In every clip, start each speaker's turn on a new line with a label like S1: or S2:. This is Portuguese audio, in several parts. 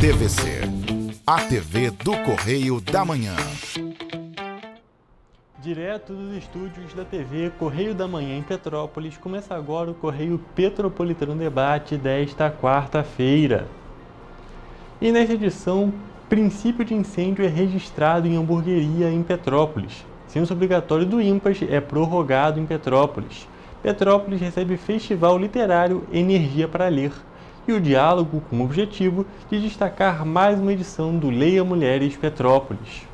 S1: TVC, a TV do Correio da Manhã.
S2: Direto dos estúdios da TV Correio da Manhã em Petrópolis, começa agora o Correio Petropolitano Debate desta quarta-feira. E nesta edição, princípio de incêndio é registrado em hamburgueria em Petrópolis. Censo obrigatório do INPAS é prorrogado em Petrópolis. Petrópolis recebe Festival Literário Energia para Ler. E o diálogo com o objetivo de destacar mais uma edição do Leia Mulheres Petrópolis.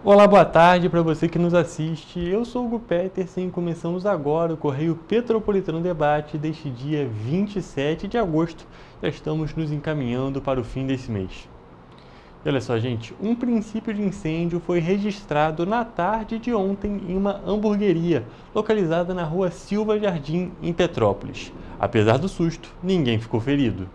S2: Olá, boa tarde para você que nos assiste. Eu sou o Hugo Petersen e começamos agora o Correio Petropolitano Debate deste dia 27 de agosto. Já estamos nos encaminhando para o fim desse mês. E olha só, gente, um princípio de incêndio foi registrado na tarde de ontem em uma hamburgueria localizada na rua Silva Jardim, em Petrópolis. Apesar do susto, ninguém ficou ferido.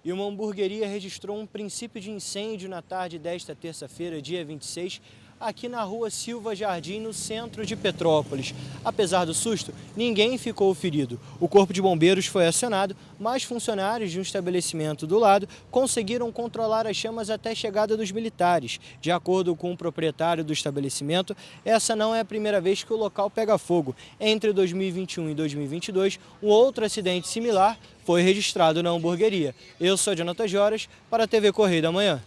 S3: E uma hamburgueria registrou um princípio de incêndio na tarde desta terça-feira, dia 26, aqui na rua Silva Jardim, no centro de Petrópolis. Apesar do susto, ninguém ficou ferido. O corpo de bombeiros foi acionado, mas funcionários de um estabelecimento do lado conseguiram controlar as chamas até a chegada dos militares. De acordo com o proprietário do estabelecimento, essa não é a primeira vez que o local pega fogo. Entre 2021 e 2022, um outro acidente similar foi registrado na hamburgueria. Eu sou Jonathan Joras, para a TV Correio da Manhã.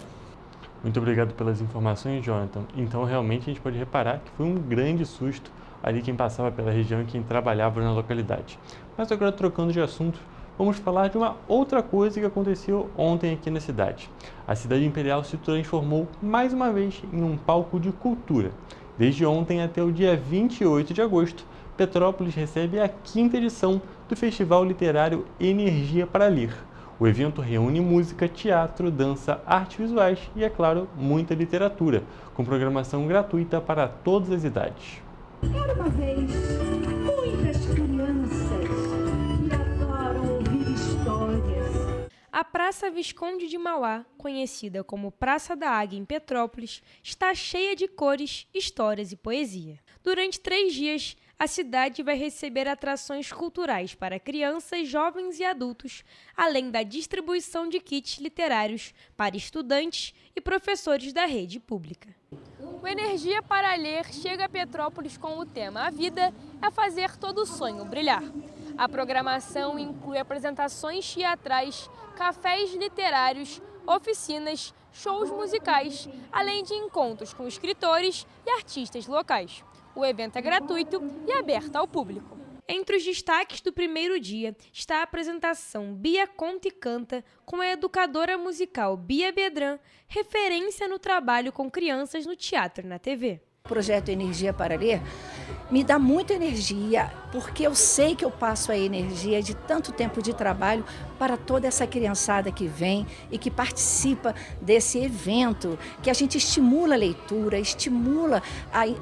S2: Muito obrigado pelas informações, Jonathan. Então, realmente, a gente pode reparar que foi um grande susto ali quem passava pela região e quem trabalhava na localidade. Mas agora, trocando de assunto, vamos falar de uma outra coisa que aconteceu ontem aqui na cidade. A Cidade Imperial se transformou mais uma vez em um palco de cultura. Desde ontem até o dia 28 de agosto, Petrópolis recebe a 5ª edição do Festival Literário Energia para Ler. O evento reúne música, teatro, dança, artes visuais e, é claro, muita literatura, com programação gratuita para todas as idades.
S4: Era uma vez muitas crianças que adoram ouvir histórias.
S5: A Praça Visconde de Mauá, conhecida como Praça da Águia em Petrópolis, está cheia de cores, histórias e poesia. Durante 3 dias, a cidade vai receber atrações culturais para crianças, jovens e adultos, além da distribuição de kits literários para estudantes e professores da rede pública. O Energia para Ler chega a Petrópolis com o tema "A vida é fazer todo sonho brilhar". A programação inclui apresentações teatrais, cafés literários, oficinas, shows musicais, além de encontros com escritores e artistas locais. O evento é gratuito e aberto ao público. Entre os destaques do primeiro dia está a apresentação Bia Conta e Canta com a educadora musical Bia Bedran, referência no trabalho com crianças no teatro e na TV.
S4: O projeto Energia para Ler me dá muita energia, porque eu sei que eu passo a energia de tanto tempo de trabalho para toda essa criançada que vem e que participa desse evento, que a gente estimula a leitura, estimula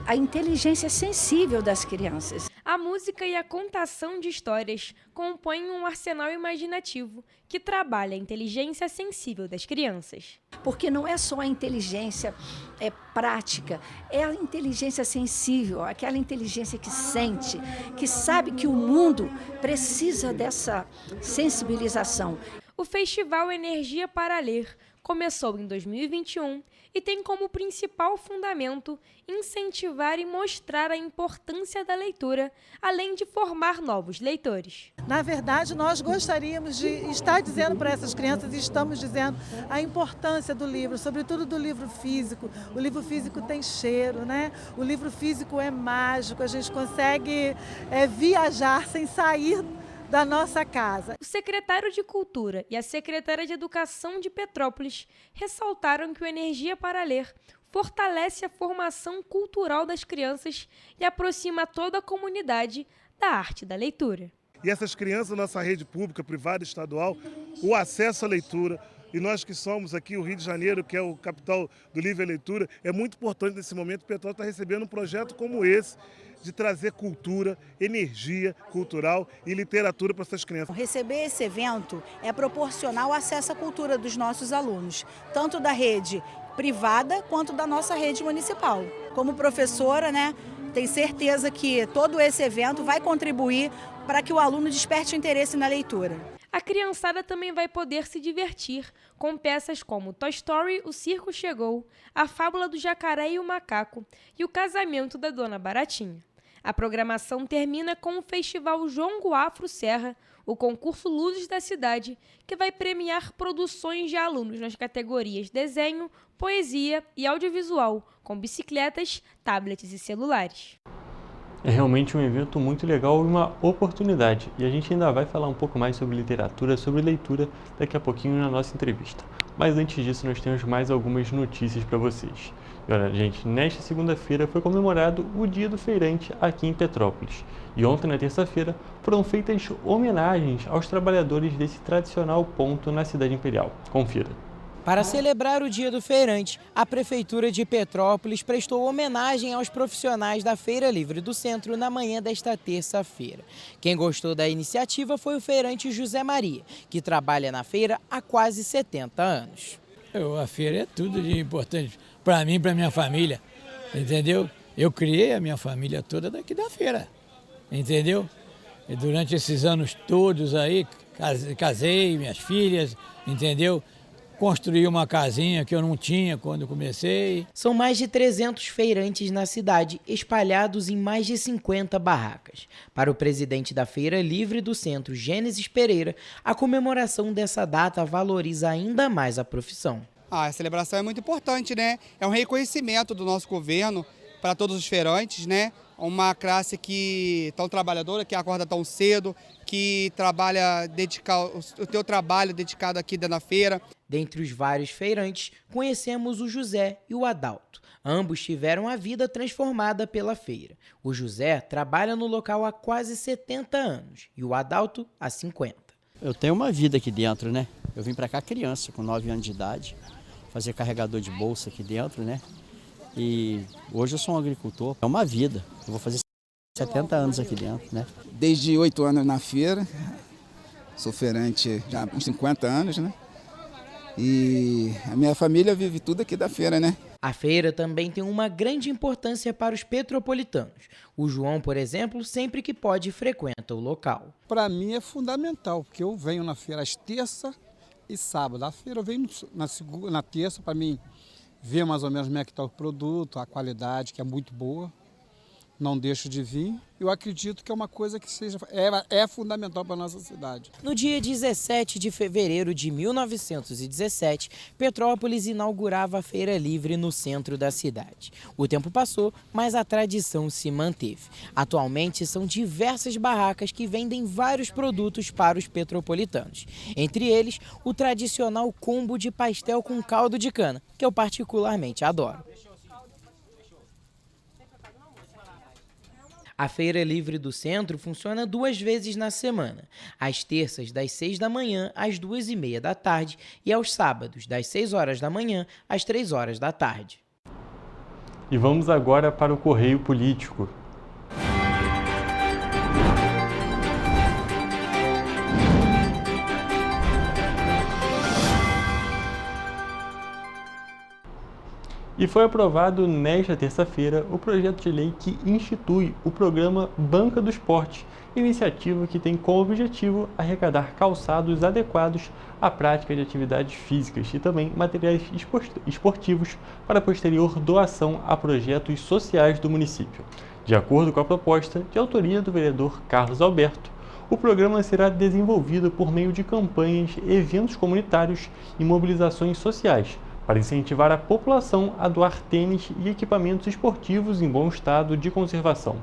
S4: a inteligência sensível das crianças.
S5: A música e a contação de histórias compõem um arsenal imaginativo que trabalha a inteligência sensível das crianças.
S4: Porque não é só a inteligência prática, é a inteligência sensível, aquela inteligência que sente, que sabe que o mundo precisa dessa sensibilização.
S5: O Festival Energia para Ler começou em 2021 e tem como principal fundamento incentivar e mostrar a importância da leitura, além de formar novos leitores.
S6: Na verdade, nós gostaríamos de estar dizendo para essas crianças, e estamos dizendo, a importância do livro, sobretudo do livro físico. O livro físico tem cheiro, né? O livro físico é mágico, a gente consegue viajar sem sair da nossa casa.
S5: O secretário de Cultura e a secretária de Educação de Petrópolis ressaltaram que o Energia para Ler fortalece a formação cultural das crianças e aproxima toda a comunidade da arte da leitura.
S7: E essas crianças, nossa rede pública, privada e estadual, o acesso à leitura, E nós que somos aqui o Rio de Janeiro, que é o capital do livro e leitura, é muito importante nesse momento. Petrópolis está recebendo um projeto como esse, de trazer cultura, energia cultural e literatura para essas crianças.
S8: Receber esse evento é proporcionar o acesso à cultura dos nossos alunos, tanto da rede privada quanto da nossa rede municipal. Como professora, tenho certeza que todo esse evento vai contribuir para que o aluno desperte interesse na leitura.
S5: A criançada também vai poder se divertir com peças como Toy Story, O Circo Chegou, A Fábula do Jacaré e o Macaco e O Casamento da Dona Baratinha. A programação termina com o Festival Jongo Afro Serra, o concurso Luzes da Cidade, que vai premiar produções de alunos nas categorias desenho, poesia e audiovisual, com bicicletas, tablets e celulares.
S2: É realmente um evento muito legal e uma oportunidade. E a gente ainda vai falar um pouco mais sobre literatura, sobre leitura, daqui a pouquinho na nossa entrevista. Mas antes disso, nós temos mais algumas notícias para vocês. E olha, gente, nesta segunda-feira foi comemorado o Dia do Feirante aqui em Petrópolis. E ontem, na terça-feira, foram feitas homenagens aos trabalhadores desse tradicional ponto na cidade imperial. Confira.
S3: Para celebrar o Dia do Feirante, a Prefeitura de Petrópolis prestou homenagem aos profissionais da Feira Livre do Centro na manhã desta terça-feira. Quem gostou da iniciativa foi o feirante José Maria, que trabalha na feira há quase 70 anos.
S9: A feira é tudo de importante para mim e para minha família, entendeu? Eu criei a minha família toda daqui da feira, entendeu? E durante esses anos todos aí, casei, minhas filhas, entendeu? Construí uma casinha que eu não tinha quando comecei.
S3: São mais de 300 feirantes na cidade, espalhados em mais de 50 barracas. Para o presidente da Feira Livre do Centro, Gênesis Pereira, a comemoração dessa data valoriza ainda mais a profissão.
S10: A celebração é muito importante, né? É um reconhecimento do nosso governo para todos os feirantes, né? Uma classe que tão trabalhadora, que acorda tão cedo, que trabalha, o teu trabalho dedicado aqui dentro da feira.
S3: Dentre os vários feirantes, conhecemos o José e o Adalto. Ambos tiveram a vida transformada pela feira. O José trabalha no local há quase 70 anos e o Adalto há 50.
S11: Eu tenho uma vida aqui dentro, né? Eu vim para cá criança, com 9 anos de idade, fazer carregador de bolsa aqui dentro, né? E hoje eu sou um agricultor, é uma vida. Eu vou fazer 70 anos aqui dentro, né?
S12: Desde 8 anos na feira, sou feirante já há uns 50 anos, né? E a minha família vive tudo aqui da feira, né?
S3: A feira também tem uma grande importância para os petropolitanos. O João, por exemplo, sempre que pode frequenta o local.
S13: Para mim é fundamental, porque eu venho na feira às terça e sábado. A feira eu venho na terça para mim ver mais ou menos como é que está o produto, a qualidade, que é muito boa. Não deixo de vir. Eu acredito que é uma coisa que é fundamental para a nossa cidade.
S3: No dia 17 de fevereiro de 1917, Petrópolis inaugurava a Feira Livre no centro da cidade. O tempo passou, mas a tradição se manteve. Atualmente, são diversas barracas que vendem vários produtos para os petropolitanos. Entre eles, o tradicional combo de pastel com caldo de cana, que eu particularmente adoro. A Feira Livre do Centro funciona 2 vezes na semana, às terças das 6 da manhã às 2h30 da tarde e aos sábados das 6 horas da manhã às 3 horas da tarde.
S2: E vamos agora para o Correio Político. E foi aprovado nesta terça-feira o projeto de lei que institui o programa Banca do Esporte, iniciativa que tem como objetivo arrecadar calçados adequados à prática de atividades físicas e também materiais esportivos para posterior doação a projetos sociais do município. De acordo com a proposta, de autoria do vereador Carlos Alberto, o programa será desenvolvido por meio de campanhas, eventos comunitários e mobilizações sociais, para incentivar a população a doar tênis e equipamentos esportivos em bom estado de conservação.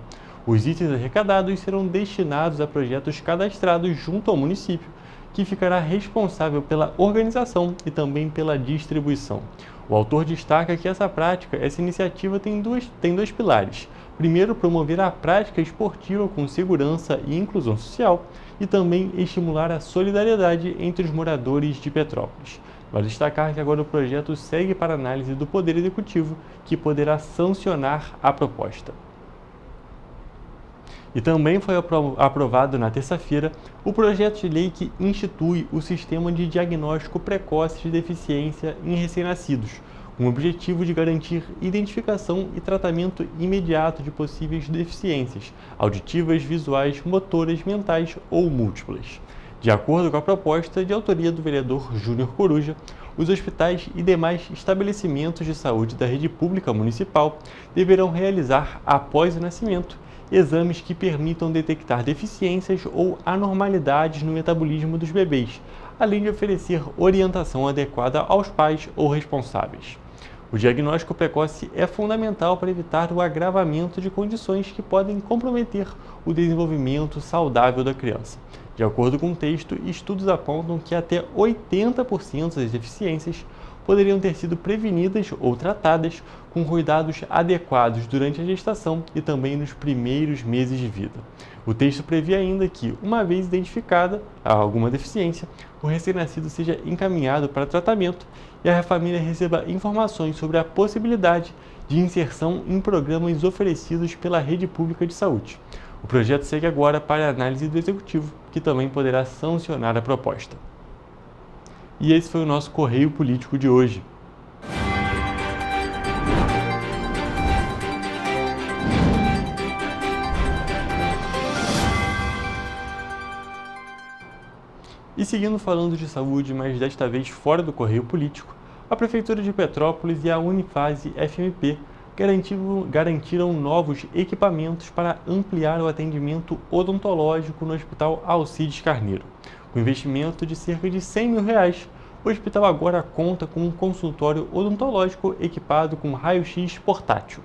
S2: Os itens arrecadados serão destinados a projetos cadastrados junto ao município, que ficará responsável pela organização e também pela distribuição. O autor destaca que essa iniciativa tem dois pilares. Primeiro, promover a prática esportiva com segurança e inclusão social e também estimular a solidariedade entre os moradores de Petrópolis. Vale destacar que agora o projeto segue para análise do Poder Executivo, que poderá sancionar a proposta. E também foi aprovado na terça-feira o projeto de lei que institui o Sistema de Diagnóstico Precoce de Deficiência em Recém-Nascidos, com o objetivo de garantir identificação e tratamento imediato de possíveis deficiências auditivas, visuais, motoras, mentais ou múltiplas. De acordo com a proposta de autoria do vereador Júnior Coruja, os hospitais e demais estabelecimentos de saúde da rede pública municipal deverão realizar, após o nascimento, exames que permitam detectar deficiências ou anormalidades no metabolismo dos bebês, além de oferecer orientação adequada aos pais ou responsáveis. O diagnóstico precoce é fundamental para evitar o agravamento de condições que podem comprometer o desenvolvimento saudável da criança. De acordo com o texto, estudos apontam que até 80% das deficiências poderiam ter sido prevenidas ou tratadas com cuidados adequados durante a gestação e também nos primeiros meses de vida. O texto prevê ainda que, uma vez identificada alguma deficiência, o recém-nascido seja encaminhado para tratamento e a família receba informações sobre a possibilidade de inserção em programas oferecidos pela rede pública de saúde. O projeto segue agora para a análise do Executivo, que também poderá sancionar a proposta. E esse foi o nosso Correio Político de hoje. E seguindo falando de saúde, mas desta vez fora do Correio Político, a Prefeitura de Petrópolis e a Unifase FMP garantiram novos equipamentos para ampliar o atendimento odontológico no Hospital Alcides Carneiro. Com investimento de cerca de R$100 mil, o hospital agora conta com um consultório odontológico equipado com raio-x portátil.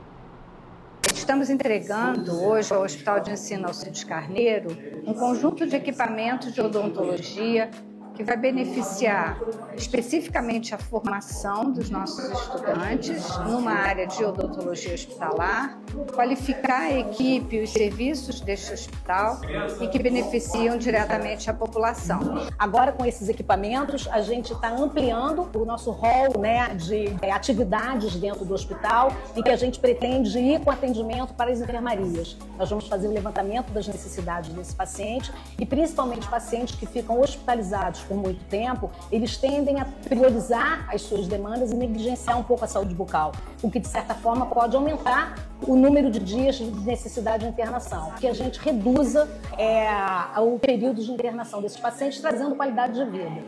S4: Estamos entregando hoje ao Hospital de Ensino Alcides Carneiro um conjunto de equipamentos de odontologia que vai beneficiar especificamente a formação dos nossos estudantes numa área de odontologia hospitalar, qualificar a equipe e os serviços deste hospital e que beneficiam diretamente a população.
S14: Agora, com esses equipamentos, a gente está ampliando o nosso rol, de atividades dentro do hospital e que a gente pretende ir com atendimento para as enfermarias. Nós vamos fazer o levantamento das necessidades desse paciente e principalmente pacientes que ficam hospitalizados por muito tempo, eles tendem a priorizar as suas demandas e negligenciar um pouco a saúde bucal, o que de certa forma pode aumentar o número de dias de necessidade de internação, que a gente reduza o período de internação desses pacientes, trazendo qualidade de vida.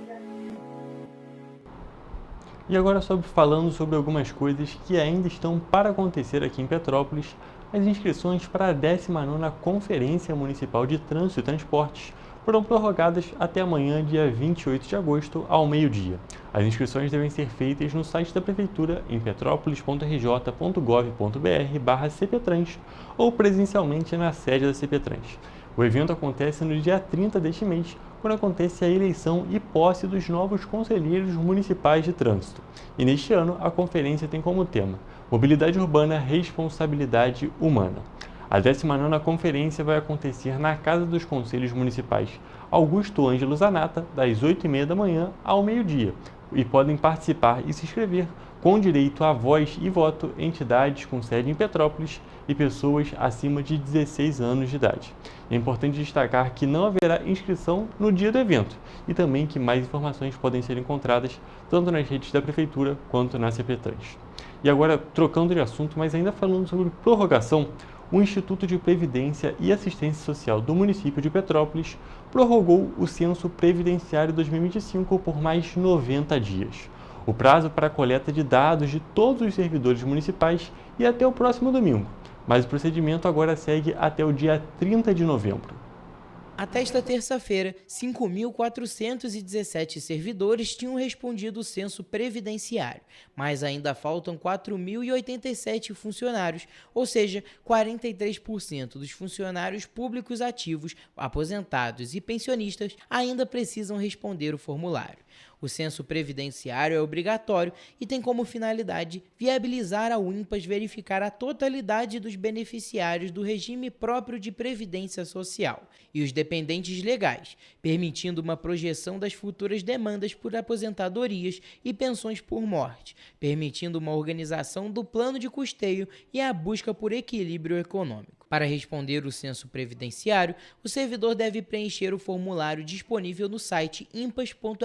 S2: E agora falando sobre algumas coisas que ainda estão para acontecer aqui em Petrópolis, as inscrições para a 19ª Conferência Municipal de Trânsito e Transportes foram prorrogadas até amanhã, dia 28 de agosto, ao meio-dia. As inscrições devem ser feitas no site da Prefeitura, em petrópolis.rj.gov.br/cptrans ou presencialmente na sede da CPTrans. O evento acontece no dia 30 deste mês, quando acontece a eleição e posse dos novos conselheiros municipais de trânsito. E neste ano, a conferência tem como tema Mobilidade Urbana, Responsabilidade Humana. A 19ª conferência vai acontecer na Casa dos Conselhos Municipais Augusto Ângelo Zanata, das 8h30 da manhã ao meio-dia, e podem participar e se inscrever com direito a voz e voto entidades com sede em Petrópolis e pessoas acima de 16 anos de idade. É importante destacar que não haverá inscrição no dia do evento e também que mais informações podem ser encontradas tanto nas redes da Prefeitura quanto na CPTrans. E agora, trocando de assunto, mas ainda falando sobre prorrogação, o Instituto de Previdência e Assistência Social do município de Petrópolis prorrogou o Censo Previdenciário 2025 por mais 90 dias. O prazo para a coleta de dados de todos os servidores municipais ia até o próximo domingo, mas o procedimento agora segue até o dia 30 de novembro.
S3: Até esta terça-feira, 5.417 servidores tinham respondido o censo previdenciário, mas ainda faltam 4.087 funcionários, ou seja, 43% dos funcionários públicos ativos, aposentados e pensionistas ainda precisam responder o formulário.
S15: O censo previdenciário é obrigatório e tem como finalidade viabilizar ao INPAS verificar a totalidade dos beneficiários do regime próprio de previdência social e os dependentes legais, permitindo uma projeção das futuras demandas por aposentadorias e pensões por morte, permitindo uma organização do plano de custeio e a busca por equilíbrio econômico. Para responder o censo previdenciário, o servidor deve preencher o formulário disponível no site impas.rj.gov.br.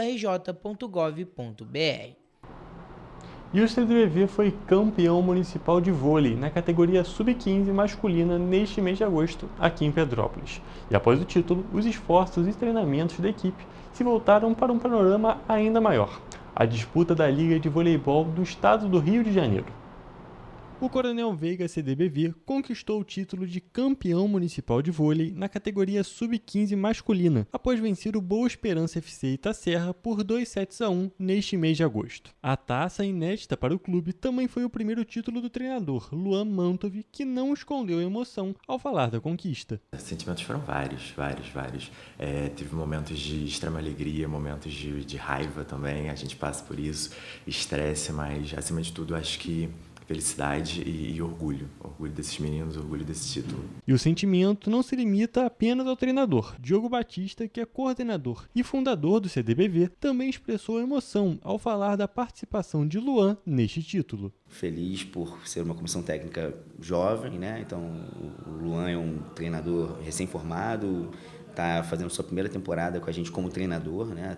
S2: E o CDBV foi campeão municipal de vôlei na categoria Sub-15 masculina neste mês de agosto, aqui em Petrópolis. E após o título, os esforços e treinamentos da equipe se voltaram para um panorama ainda maior: a disputa da Liga de Voleibol do Estado do Rio de Janeiro. O Coronel Veiga CDBV conquistou o título de campeão municipal de vôlei na categoria Sub-15 masculina, após vencer o Boa Esperança FC Itaserra por 2-1 neste mês de agosto. A taça inédita para o clube também foi o primeiro título do treinador, Luan Mantov, que não escondeu a emoção ao falar da conquista.
S16: Os sentimentos foram vários. Teve momentos de extrema alegria, momentos de raiva também, a gente passa por isso, estresse, mas acima de tudo acho que felicidade e orgulho desses meninos, orgulho desse título.
S2: E o sentimento não se limita apenas ao treinador. Diogo Batista, que é coordenador e fundador do CDBV, também expressou emoção ao falar da participação de Luan neste título.
S17: Feliz por ser uma comissão técnica jovem, né? Então o Luan é um treinador recém-formado, está fazendo sua primeira temporada com a gente como treinador, né?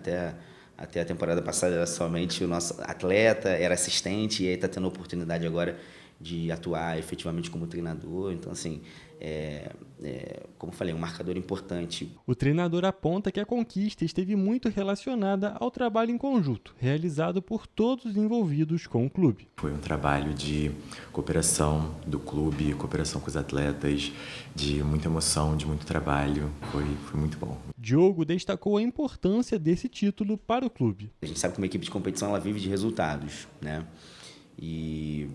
S17: Até a temporada passada era somente o nosso atleta, era assistente, e aí está tendo a oportunidade agora de atuar efetivamente como treinador. Então, assim, como eu falei, um marcador importante.
S2: O treinador aponta que a conquista esteve muito relacionada ao trabalho em conjunto, realizado por todos os envolvidos com o clube.
S16: Foi um trabalho de cooperação do clube, cooperação com os atletas, de muita emoção, de muito trabalho. Foi muito bom.
S2: Diogo destacou a importância desse título para o clube.
S17: A gente sabe que uma equipe de competição ela vive de resultados, né? E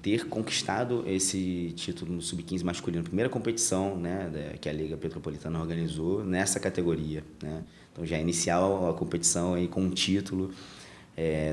S17: ter conquistado esse título no Sub-15 masculino, primeira competição, né, que a Liga Petropolitana organizou nessa categoria, né? Então já iniciar a competição aí com um título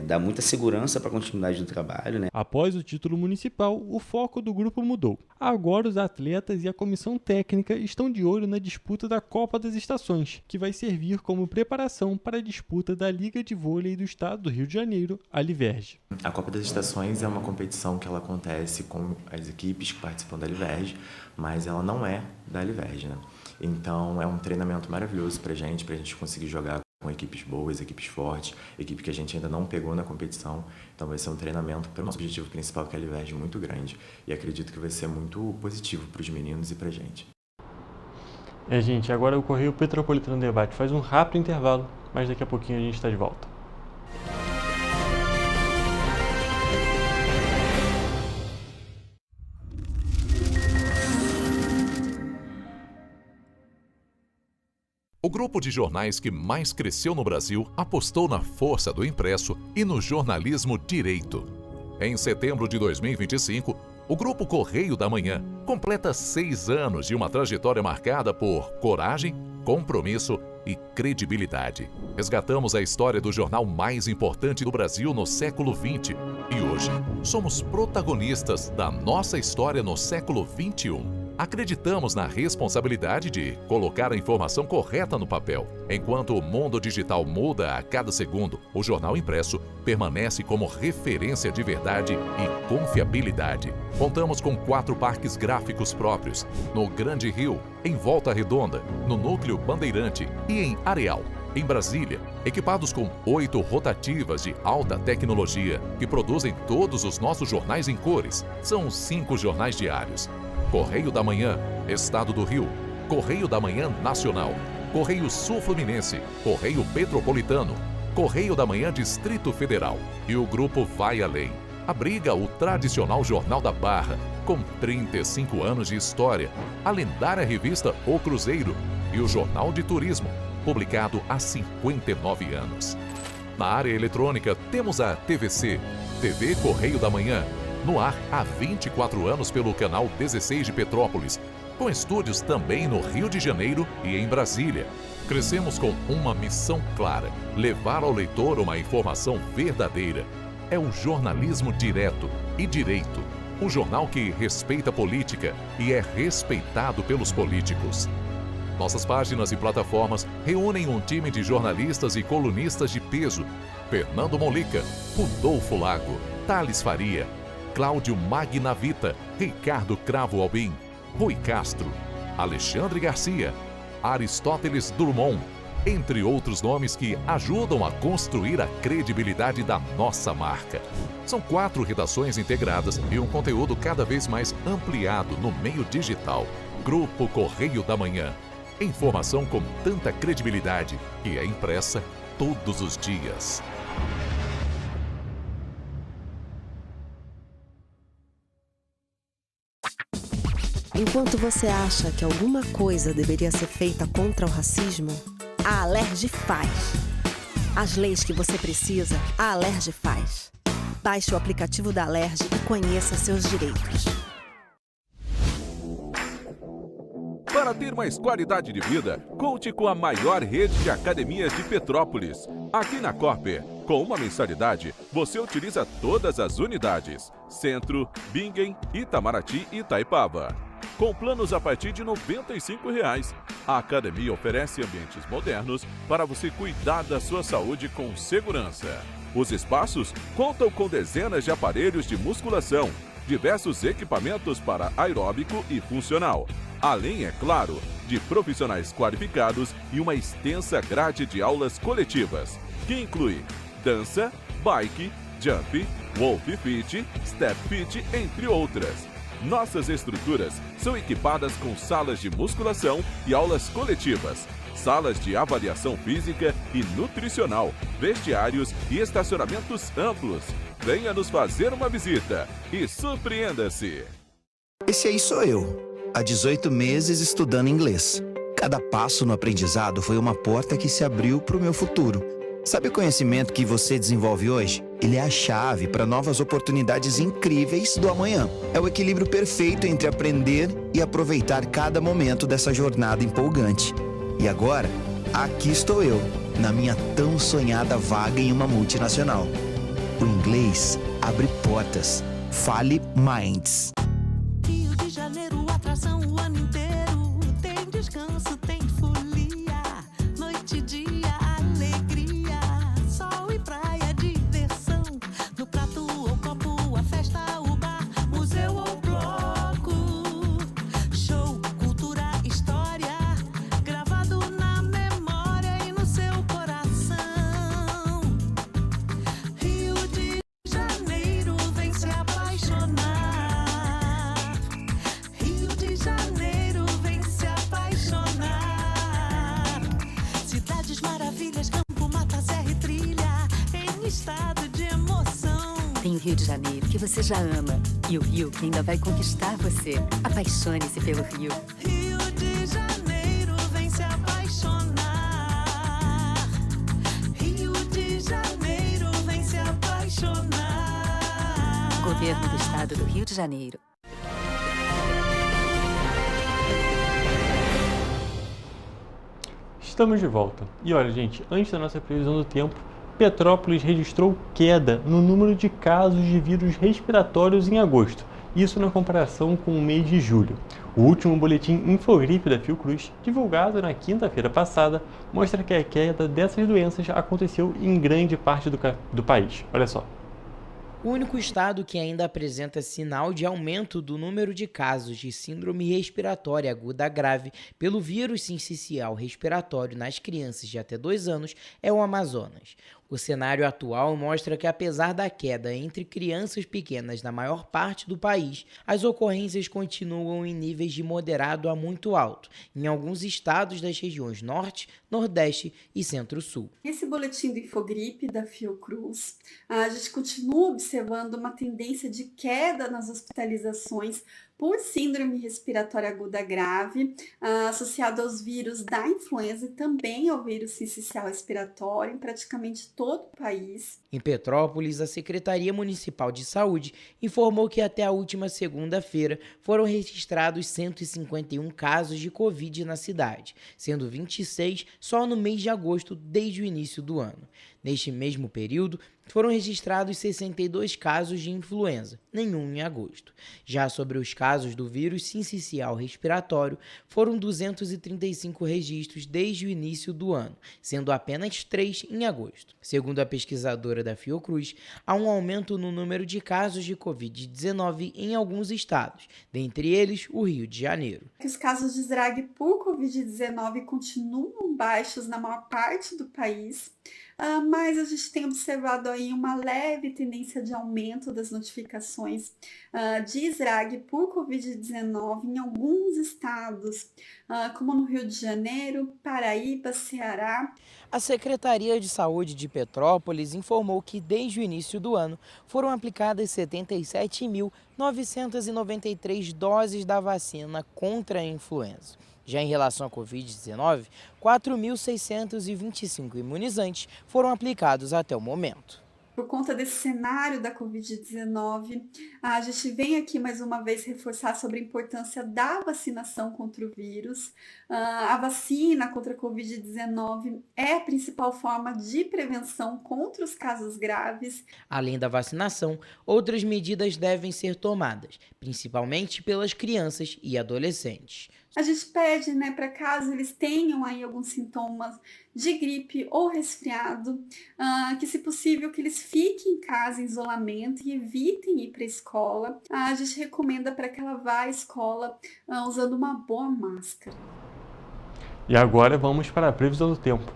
S17: dá muita segurança para a continuidade do trabalho, né?
S2: Após o título municipal, o foco do grupo mudou. Agora os atletas e a comissão técnica estão de olho na disputa da Copa das Estações, que vai servir como preparação para a disputa da Liga de Vôlei do Estado do Rio de Janeiro, a Liverge.
S16: A Copa das Estações é uma competição que ela acontece com as equipes que participam da Liverge, mas ela não é da Liverge, né? Então é um treinamento maravilhoso para a gente conseguir jogar com equipes boas, equipes fortes, equipe que a gente ainda não pegou na competição. Então vai ser um treinamento para o nosso objetivo principal, que é a Liverge, muito grande. E acredito que vai ser muito positivo para os meninos e para a gente.
S2: Gente, agora o Correio Petropolitano Debate faz um rápido intervalo, mas daqui a pouquinho a gente está de volta.
S18: O grupo de jornais que mais cresceu no Brasil apostou na força do impresso e no jornalismo direito. Em setembro de 2025, o Grupo Correio da Manhã completa 6 anos de uma trajetória marcada por coragem, compromisso e credibilidade. Resgatamos a história do jornal mais importante do Brasil no século XX e hoje somos protagonistas da nossa história no século XXI. Acreditamos na responsabilidade de colocar a informação correta no papel. Enquanto o mundo digital muda a cada segundo, o jornal impresso permanece como referência de verdade e confiabilidade. Contamos com 4 parques gráficos próprios, no Grande Rio, em Volta Redonda, no Núcleo Bandeirante e em Areal. Em Brasília, equipados com 8 rotativas de alta tecnologia que produzem todos os nossos jornais em cores. São 5 jornais diários. Correio da Manhã, Estado do Rio, Correio da Manhã Nacional, Correio Sul-Fluminense, Correio Petropolitano, Correio da Manhã Distrito Federal. E o grupo vai além. Abriga o tradicional Jornal da Barra, com 35 anos de história, a lendária revista O Cruzeiro e o Jornal de Turismo, publicado há 59 anos. Na área eletrônica, temos a TVC, TV Correio da Manhã, no ar há 24 anos pelo canal 16 de Petrópolis, com estúdios também no Rio de Janeiro e em Brasília. Crescemos com uma missão clara: levar ao leitor uma informação verdadeira. É o jornalismo direto e direito. Um jornal que respeita a política e é respeitado pelos políticos. Nossas páginas e plataformas reúnem um time de jornalistas e colunistas de peso: Fernando Molica, Rodolfo Lago, Thales Faria, Cláudio Magnavita, Ricardo Cravo Albim, Rui Castro, Alexandre Garcia, Aristóteles Drummond, entre outros nomes que ajudam a construir a credibilidade da nossa marca. São 4 redações integradas e um conteúdo cada vez mais ampliado no meio digital. Grupo Correio da Manhã. Informação com tanta credibilidade que é impressa todos os dias.
S19: Enquanto você acha que alguma coisa deveria ser feita contra o racismo, a Alerj faz. As leis que você precisa, a Alerj faz. Baixe o aplicativo da Alerj e conheça seus direitos.
S20: Para ter mais qualidade de vida, conte com a maior rede de academias de Petrópolis. Aqui na Corper, com uma mensalidade, você utiliza todas as unidades: Centro, Bingen, Itamaraty e Itaipava. Com planos a partir de R$ 95,00. A academia oferece ambientes modernos para você cuidar da sua saúde com segurança. Os espaços contam com dezenas de aparelhos de musculação, diversos equipamentos para aeróbico e funcional, além, é claro, de profissionais qualificados e uma extensa grade de aulas coletivas, que inclui dança, bike, jump, wolf fit, step fit, entre outras. Nossas estruturas são equipadas com salas de musculação e aulas coletivas, salas de avaliação física e nutricional, vestiários e estacionamentos amplos. Venha nos fazer uma visita e surpreenda-se!
S21: Esse aí sou eu, há 18 meses estudando inglês. Cada passo no aprendizado foi uma porta que se abriu para o meu futuro. Sabe o conhecimento que você desenvolve hoje? Ele é a chave para novas oportunidades incríveis do amanhã. É o equilíbrio perfeito entre aprender e aproveitar cada momento dessa jornada empolgante. E agora, aqui estou eu, na minha tão sonhada vaga em uma multinacional. O inglês abre portas. Fale Minds.
S22: Rio de Janeiro, atração o ano inteiro. Tem descanso, tem folia, noite e dia.
S23: Tem o Rio de Janeiro, que você já ama, e o Rio que ainda vai conquistar você. Apaixone-se pelo Rio.
S22: Rio de Janeiro, vem se apaixonar. Rio de Janeiro, vem se apaixonar.
S23: Governo do Estado do Rio de Janeiro.
S2: Estamos de volta. E olha, gente, antes da nossa previsão do tempo, Petrópolis registrou queda no número de casos de vírus respiratórios em agosto, isso na comparação com o mês de julho. O último boletim Infogripe da Fiocruz, divulgado na quinta-feira passada, mostra que a queda dessas doenças aconteceu em grande parte do país. Olha só.
S15: O único estado que ainda apresenta sinal de aumento do número de casos de síndrome respiratória aguda grave pelo vírus sincicial respiratório nas crianças de até 2 anos é o Amazonas. O cenário atual mostra que, apesar da queda entre crianças pequenas na maior parte do país, as ocorrências continuam em níveis de moderado a muito alto, em alguns estados das regiões Norte, Nordeste e Centro-Sul.
S24: Esse boletim do Infogripe da Fiocruz, a gente continua observando uma tendência de queda nas hospitalizações por síndrome respiratória aguda grave, associado aos vírus da influenza e também ao vírus sincicial respiratório em praticamente todo o país.
S15: Em Petrópolis, a Secretaria Municipal de Saúde informou que até a última segunda-feira foram registrados 151 casos de Covid na cidade, sendo 26 só no mês de agosto desde o início do ano. Neste mesmo período, foram registrados 62 casos de influenza, nenhum em agosto. Já sobre os casos do vírus sincicial respiratório, foram 235 registros desde o início do ano, sendo apenas 3 em agosto. Segundo a pesquisadora da Fiocruz, há um aumento no número de casos de Covid-19 em alguns estados, dentre eles o Rio de Janeiro.
S24: Os casos de SRAG por Covid-19 continuam baixos na maior parte do país, mas a gente tem observado aí uma leve tendência de aumento das notificações de SRAG por Covid-19 em alguns estados, como no Rio de Janeiro, Paraíba, Ceará.
S15: A Secretaria de Saúde de Petrópolis informou que desde o início do ano foram aplicadas 77.993 doses da vacina contra a influenza. Já em relação à Covid-19, 4.625 imunizantes foram aplicados até o momento.
S24: Por conta desse cenário da Covid-19, a gente vem aqui mais uma vez reforçar sobre a importância da vacinação contra o vírus. A vacina contra a Covid-19 é a principal forma de prevenção contra os casos graves.
S15: Além da vacinação, outras medidas devem ser tomadas, principalmente pelas crianças e adolescentes.
S24: A gente pede, para caso eles tenham aí alguns sintomas de gripe ou resfriado, que se possível que eles fiquem em casa em isolamento e evitem ir para a escola. A gente recomenda para que ela vá à escola usando uma boa máscara.
S2: E agora vamos para a previsão do tempo.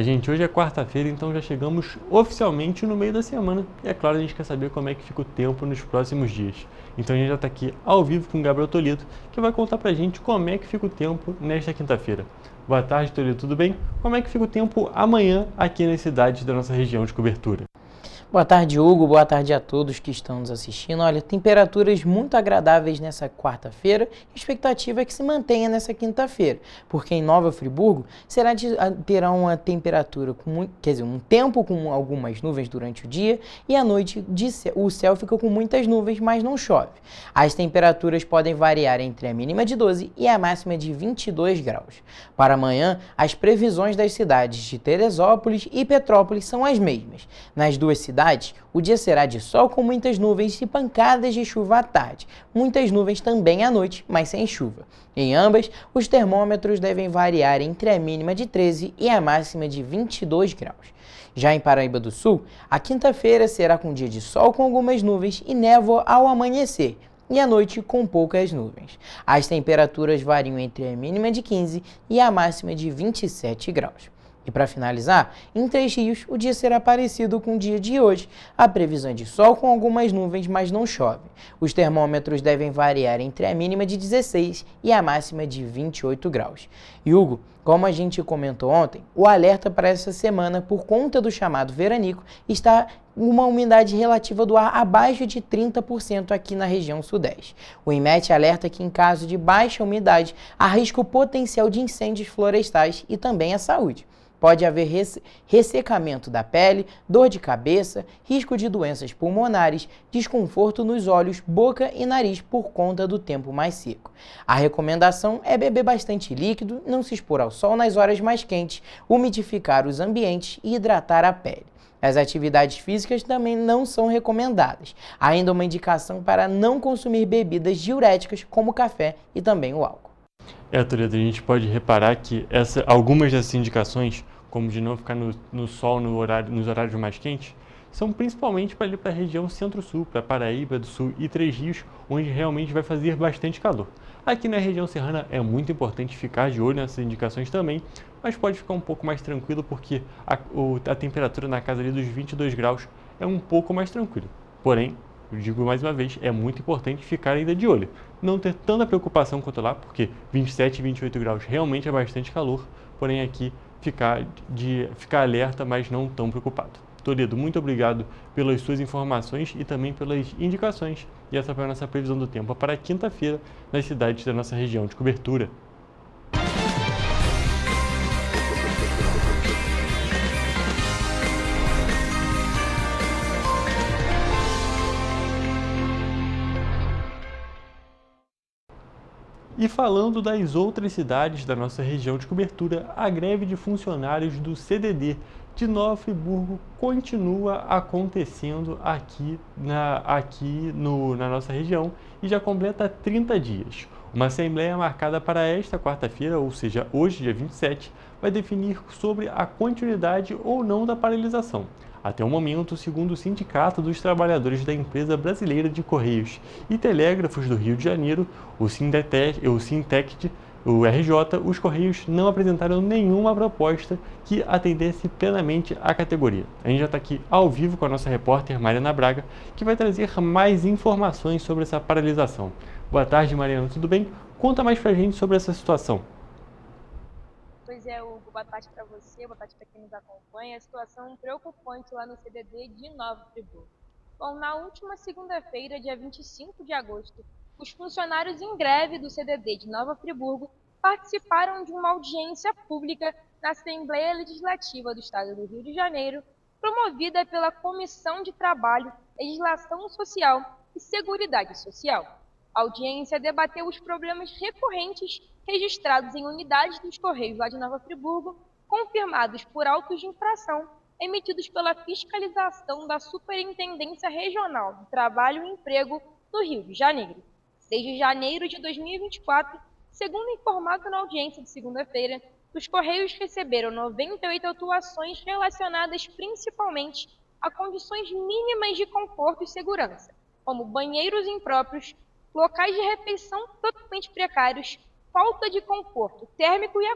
S2: Gente, hoje é quarta-feira, então já chegamos oficialmente no meio da semana. E é claro, a gente quer saber como é que fica o tempo nos próximos dias. Então a gente já está aqui ao vivo com o Gabriel Toledo, que vai contar pra gente como é que fica o tempo nesta quinta-feira. Boa tarde, Toledo, tudo bem? Como é que fica o tempo amanhã aqui nas cidades da nossa região de cobertura?
S15: Boa tarde, Hugo. Boa tarde a todos que estão nos assistindo. Olha, temperaturas muito agradáveis nessa quarta-feira. A expectativa é que se mantenha nessa quinta-feira, porque em Nova Friburgo terá uma temperatura um tempo com algumas nuvens durante o dia e à noite o céu fica com muitas nuvens, mas não chove. As temperaturas podem variar entre a mínima de 12 e a máxima de 22 graus. Para amanhã, as previsões das cidades de Teresópolis e Petrópolis são as mesmas. Nas duas cidades, o dia será de sol com muitas nuvens e pancadas de chuva à tarde. Muitas nuvens também à noite, mas sem chuva. Em ambas, os termômetros devem variar entre a mínima de 13 e a máxima de 22 graus. Já em Paraíba do Sul, a quinta-feira será com dia de sol com algumas nuvens e névoa ao amanhecer, e à noite com poucas nuvens. As temperaturas variam entre a mínima de 15 e a máxima de 27 graus. E para finalizar, em Três Rios, o dia será parecido com o dia de hoje. A previsão é de sol com algumas nuvens, mas não chove. Os termômetros devem variar entre a mínima de 16 e a máxima de 28 graus. E Hugo, como a gente comentou ontem, o alerta para essa semana, por conta do chamado veranico, está uma umidade relativa do ar abaixo de 30% aqui na região sudeste. O INMET alerta que em caso de baixa umidade, há risco potencial de incêndios florestais e também à saúde. Pode haver ressecamento da pele, dor de cabeça, risco de doenças pulmonares, desconforto nos olhos, boca e nariz por conta do tempo mais seco. A recomendação é beber bastante líquido, não se expor ao sol nas horas mais quentes, umidificar os ambientes e hidratar a pele. As atividades físicas também não são recomendadas. Há ainda uma indicação para não consumir bebidas diuréticas como café e também o álcool.
S2: Toledo, a gente pode reparar que algumas dessas indicações, como de não ficar no sol nos horários mais quentes, são principalmente para a região centro-sul, para Paraíba do Sul e Três Rios, onde realmente vai fazer bastante calor. Aqui na região serrana é muito importante ficar de olho nessas indicações também, mas pode ficar um pouco mais tranquilo porque a temperatura na casa ali dos 22 graus é um pouco mais tranquila. Porém, eu digo mais uma vez, é muito importante ficar ainda de olho. Não ter tanta preocupação quanto lá, porque 27 e 28 graus realmente é bastante calor, porém aqui ficar alerta, mas não tão preocupado. Toledo, muito obrigado pelas suas informações e também pelas indicações. E essa foi a nossa previsão do tempo para quinta-feira nas cidades da nossa região de cobertura. E falando das outras cidades da nossa região de cobertura, a greve de funcionários do CDD de Nova Friburgo continua acontecendo aqui na nossa região e já completa 30 dias. Uma assembleia marcada para esta quarta-feira, ou seja, hoje, dia 27, vai definir sobre a continuidade ou não da paralisação. Até o momento, segundo o Sindicato dos Trabalhadores da Empresa Brasileira de Correios e Telégrafos do Rio de Janeiro, o Sintect, o RJ, os Correios não apresentaram nenhuma proposta que atendesse plenamente à categoria. A gente já está aqui ao vivo com a nossa repórter Mariana Braga, que vai trazer mais informações sobre essa paralisação. Boa tarde, Mariana, tudo bem? Conta mais pra gente sobre essa situação.
S1: Pois é, Hugo, boa tarde para você, boa tarde para quem nos acompanha. A situação preocupante lá no CDD de Nova Friburgo. Bom, na última segunda-feira, dia 25 de agosto, os funcionários em greve do CDD de Nova Friburgo participaram de uma audiência pública na Assembleia Legislativa do Estado do Rio de Janeiro, promovida pela Comissão de Trabalho, Legislação Social e Seguridade Social. A audiência debateu os problemas recorrentes registrados em unidades dos Correios lá de Nova Friburgo, confirmados por autos de infração emitidos pela fiscalização da Superintendência Regional do Trabalho e Emprego do Rio de Janeiro. Desde janeiro de 2024, segundo informado na audiência de segunda-feira, os Correios receberam 98 autuações relacionadas principalmente a condições mínimas de conforto e segurança, como banheiros impróprios, locais de refeição totalmente precários, falta de conforto térmico e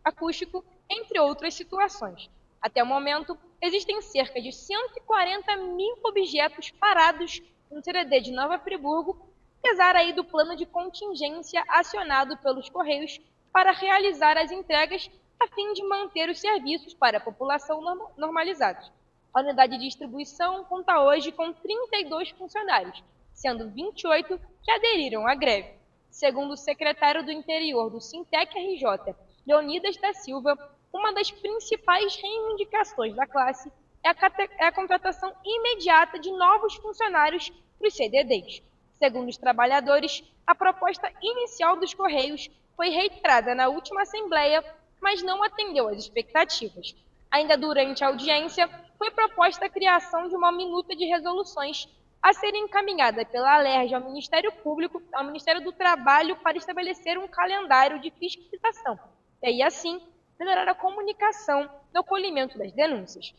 S1: acústico, entre outras situações. Até o momento, existem cerca de 140 mil objetos parados no CDD de Nova Friburgo, apesar aí do plano de contingência acionado pelos Correios para realizar as entregas a fim de manter os serviços para a população normalizados. A unidade de distribuição conta hoje com 32 funcionários, sendo 28 que aderiram à greve. Segundo o secretário do Interior do Sintec-RJ, Leonidas da Silva, uma das principais reivindicações da classe é a contratação imediata de novos funcionários para os CDDs. Segundo os trabalhadores, a proposta inicial dos Correios foi reiterada na última Assembleia, mas não atendeu às expectativas. Ainda durante a audiência, foi proposta a criação de uma minuta de resoluções a ser encaminhada pela Alerj ao Ministério Público, ao Ministério do Trabalho, para estabelecer um calendário de fiscalização e aí, assim, melhorar a comunicação no acolhimento das denúncias.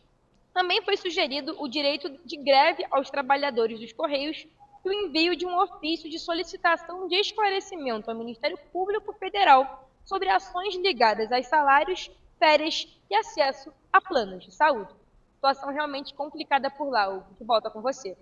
S1: Também foi sugerido o direito de greve aos trabalhadores dos Correios e o envio de um ofício de solicitação de esclarecimento ao Ministério Público Federal sobre ações ligadas a salários, férias e acesso a planos de saúde. Situação realmente complicada por lá, Hugo. De volta com você.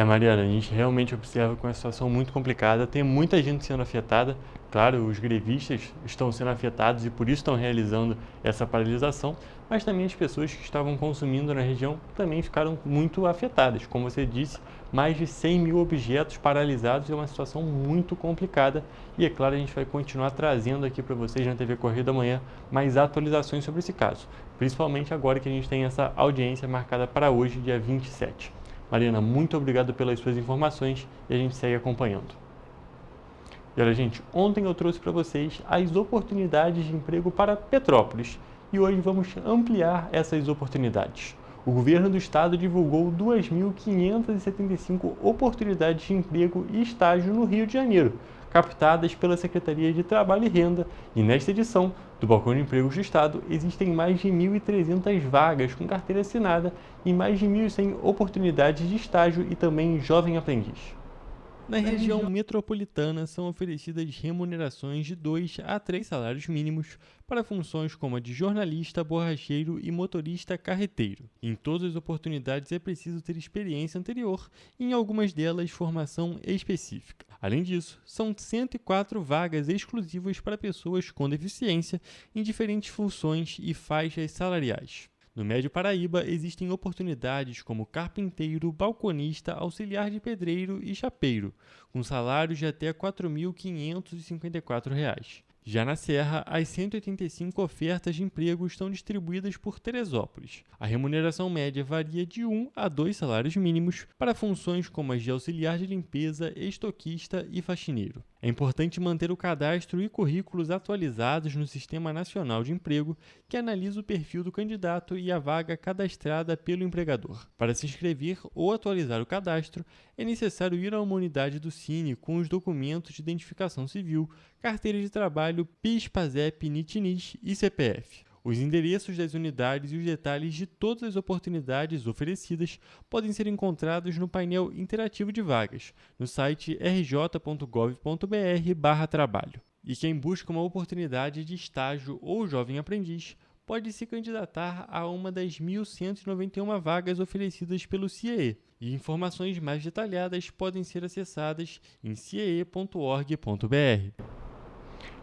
S2: Mariana, a gente realmente observa que é uma situação muito complicada, tem muita gente sendo afetada, claro, os grevistas estão sendo afetados e por isso estão realizando essa paralisação, mas também as pessoas que estavam consumindo na região também ficaram muito afetadas. Como você disse, mais de 100 mil objetos paralisados é uma situação muito complicada e, é claro, a gente vai continuar trazendo aqui para vocês na TV Correio da Manhã mais atualizações sobre esse caso, principalmente agora que a gente tem essa audiência marcada para hoje, dia 27. Mariana, muito obrigado pelas suas informações e a gente segue acompanhando. E olha, gente, ontem eu trouxe para vocês as oportunidades de emprego para Petrópolis e hoje vamos ampliar essas oportunidades. O governo do estado divulgou 2.575 oportunidades de emprego e estágio no Rio de Janeiro, captadas pela Secretaria de Trabalho e Renda, e nesta edição do Balcão de Empregos do Estado existem mais de 1.300 vagas com carteira assinada e mais de 1.100 oportunidades de estágio e também jovem aprendiz. Na região metropolitana são oferecidas remunerações de 2 a 3 salários mínimos para funções como a de jornalista, borracheiro e motorista carreteiro. Em todas as oportunidades é preciso ter experiência anterior e em algumas delas formação específica. Além disso, são 104 vagas exclusivas para pessoas com deficiência em diferentes funções e faixas salariais. No Médio Paraíba, existem oportunidades como carpinteiro, balconista, auxiliar de pedreiro e chapeiro, com salários de até R$ 4.554. Já na Serra, as 185 ofertas de emprego estão distribuídas por Teresópolis. A remuneração média varia de 1 a 2 salários mínimos para funções como as de auxiliar de limpeza, estoquista e faxineiro. É importante manter o cadastro e currículos atualizados no Sistema Nacional de Emprego, que analisa o perfil do candidato e a vaga cadastrada pelo empregador. Para se inscrever ou atualizar o cadastro, é necessário ir a uma unidade do Cine com os documentos de identificação civil, carteira de trabalho, PIS, PASEP, NIT/NIS e CPF. Os endereços das unidades e os detalhes de todas as oportunidades oferecidas podem ser encontrados no painel interativo de vagas, no site rj.gov.br/trabalho. E quem busca uma oportunidade de estágio ou jovem aprendiz pode se candidatar a uma das 1.191 vagas oferecidas pelo CIEE, e informações mais detalhadas podem ser acessadas em ciee.org.br.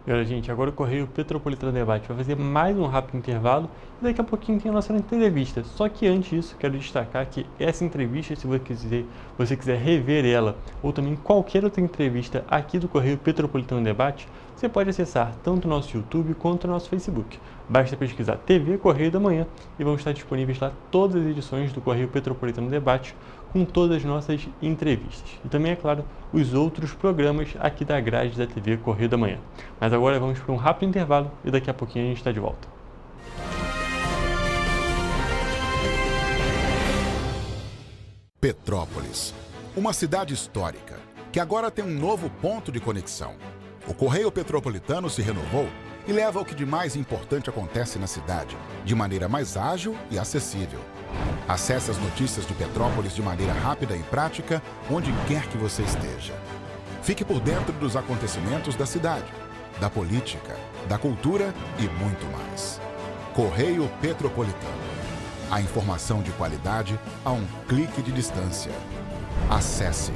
S2: E olha, gente, agora o Correio Petropolitano Debate vai fazer mais um rápido intervalo e daqui a pouquinho tem a nossa entrevista. Só que antes disso, quero destacar que essa entrevista, se você quiser rever ela ou também qualquer outra entrevista aqui do Correio Petropolitano Debate, você pode acessar tanto o nosso YouTube quanto o nosso Facebook. Basta pesquisar TV Correio da Manhã e vão estar disponíveis lá todas as edições do Correio Petropolitano Debate com todas as nossas entrevistas. E também, é claro, os outros programas aqui da grade da TV Correio da Manhã. Mas agora vamos para um rápido intervalo e daqui a pouquinho a gente está de volta.
S5: Petrópolis, uma cidade histórica que agora tem um novo ponto de conexão. O Correio Petropolitano se renovou e leva o que de mais importante acontece na cidade, de maneira mais ágil e acessível. Acesse as notícias de Petrópolis de maneira rápida e prática, onde quer que você esteja. Fique por dentro dos acontecimentos da cidade, da política, da cultura e muito mais. Correio Petropolitano. A informação de qualidade a um clique de distância. Acesse